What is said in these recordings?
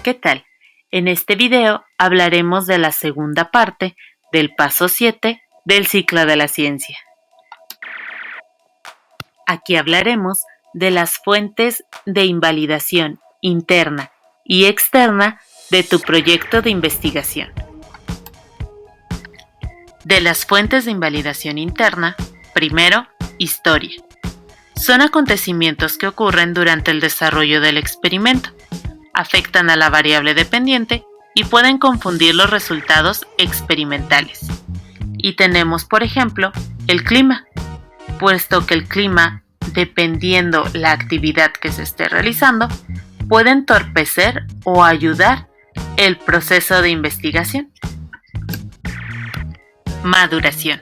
¿qué tal? En este video hablaremos de la segunda parte del paso 7 del ciclo de la ciencia. Aquí hablaremos de las fuentes de invalidación interna y externa de tu proyecto de investigación. De las fuentes de invalidación interna, primero, historia. Son acontecimientos que ocurren durante el desarrollo del experimento, afectan a la variable dependiente y pueden confundir los resultados experimentales. Y tenemos, por ejemplo, el clima, puesto que el clima, dependiendo la actividad que se esté realizando, puede entorpecer o ayudar el proceso de investigación. Maduración.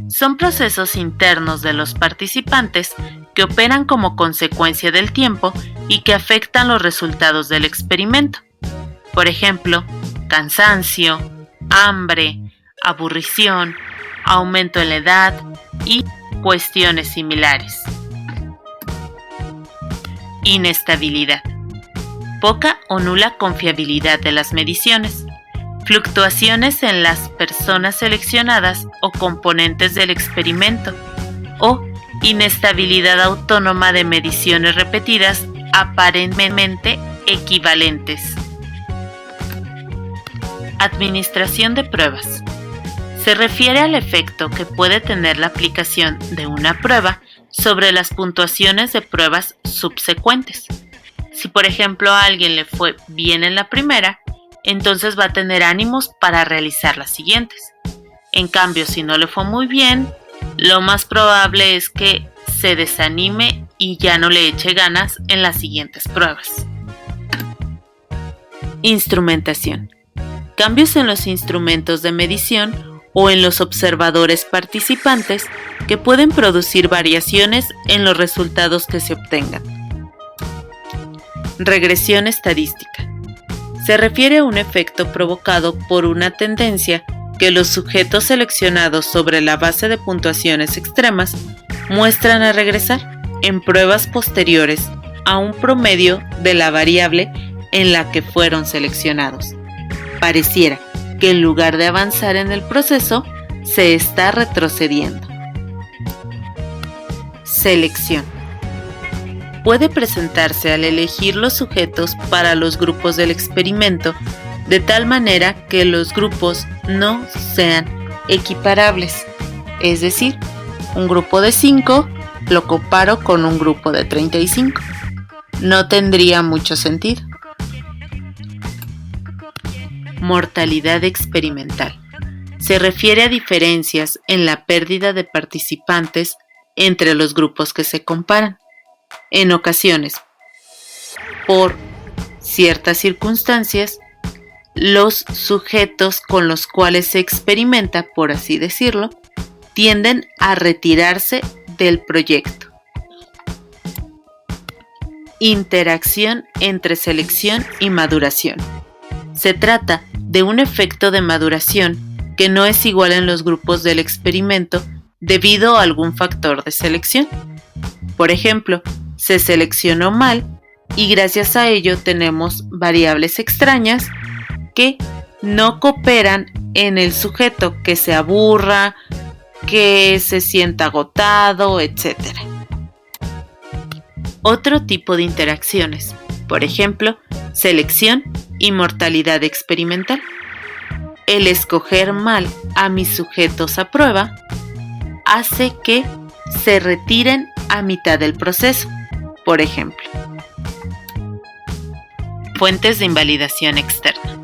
Son procesos internos de los participantes que operan como consecuencia del tiempo y que afectan los resultados del experimento. Por ejemplo, cansancio, hambre, aburrición, aumento en la edad y cuestiones similares. Inestabilidad. Poca o nula confiabilidad de las mediciones. Fluctuaciones en las personas seleccionadas o componentes del experimento, o inestabilidad autónoma de mediciones repetidas aparentemente equivalentes. Administración de pruebas. Se refiere al efecto que puede tener la aplicación de una prueba sobre las puntuaciones de pruebas subsecuentes. Si por ejemplo a alguien le fue bien en la primera, entonces va a tener ánimos para realizar las siguientes. En cambio, si no le fue muy bien, lo más probable es que se desanime y ya no le eche ganas en las siguientes pruebas. Instrumentación. Cambios en los instrumentos de medición o en los observadores participantes que pueden producir variaciones en los resultados que se obtengan. Regresión estadística. Se refiere a un efecto provocado por una tendencia que los sujetos seleccionados sobre la base de puntuaciones extremas muestran a regresar en pruebas posteriores a un promedio de la variable en la que fueron seleccionados. Pareciera que en lugar de avanzar en el proceso, se está retrocediendo. Selección. Puede presentarse al elegir los sujetos para los grupos del experimento de tal manera que los grupos no sean equiparables. Es decir, un grupo de 5 lo comparo con un grupo de 35. No tendría mucho sentido. Mortalidad experimental. Se refiere a diferencias en la pérdida de participantes entre los grupos que se comparan. En ocasiones, por ciertas circunstancias, los sujetos con los cuales se experimenta, por así decirlo, tienden a retirarse del proyecto. Interacción entre selección y maduración. Se trata de un efecto de maduración que no es igual en los grupos del experimento debido a algún factor de selección. Por ejemplo, se seleccionó mal y gracias a ello tenemos variables extrañas que no cooperan en el sujeto, que se aburra, que se sienta agotado, etc. Otro tipo de interacciones, por ejemplo, selección y mortalidad experimental. El escoger mal a mis sujetos a prueba hace que se retiren a mitad del proceso, por ejemplo. Fuentes de invalidación externa.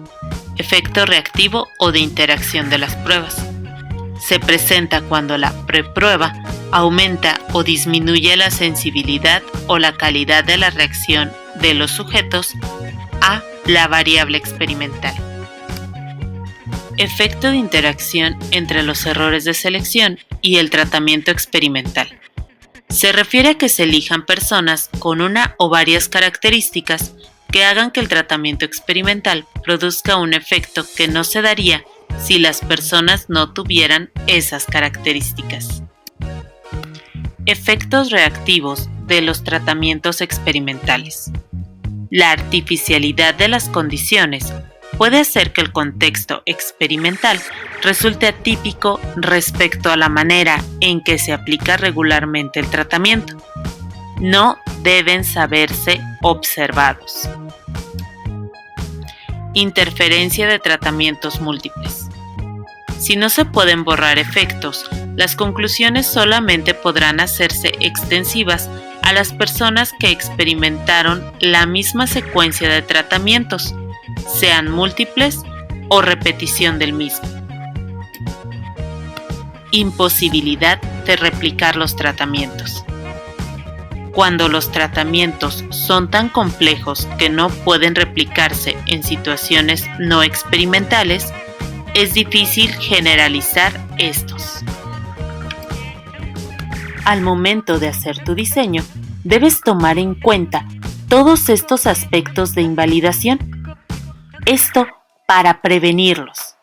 Efecto reactivo o de interacción de las pruebas. Se presenta cuando la preprueba aumenta o disminuye la sensibilidad o la calidad de la reacción de los sujetos a la variable experimental. Efecto de interacción entre los errores de selección y el tratamiento experimental. Se refiere a que se elijan personas con una o varias características que hagan que el tratamiento experimental produzca un efecto que no se daría si las personas no tuvieran esas características. Efectos reactivos de los tratamientos experimentales. La artificialidad de las condiciones puede hacer que el contexto experimental resulte atípico respecto a la manera en que se aplica regularmente el tratamiento. No deben saberse observados. Interferencia de tratamientos múltiples. Si no se pueden borrar efectos, las conclusiones solamente podrán hacerse extensivas a las personas que experimentaron la misma secuencia de tratamientos, sean múltiples o repetición del mismo. Imposibilidad de replicar los tratamientos. Cuando los tratamientos son tan complejos que no pueden replicarse en situaciones no experimentales, es difícil generalizar estos. Al momento de hacer tu diseño, debes tomar en cuenta todos estos aspectos de invalidación. Esto para prevenirlos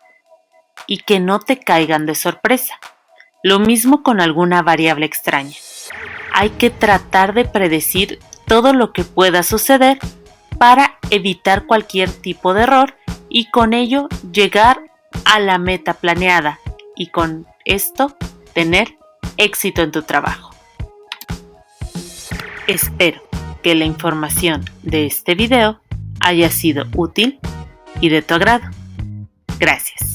y que no te caigan de sorpresa. Lo mismo con alguna variable extraña. Hay que tratar de predecir todo lo que pueda suceder para evitar cualquier tipo de error y con ello llegar a la meta planeada y con esto tener éxito en tu trabajo. Espero que la información de este video haya sido útil y de tu agrado. Gracias.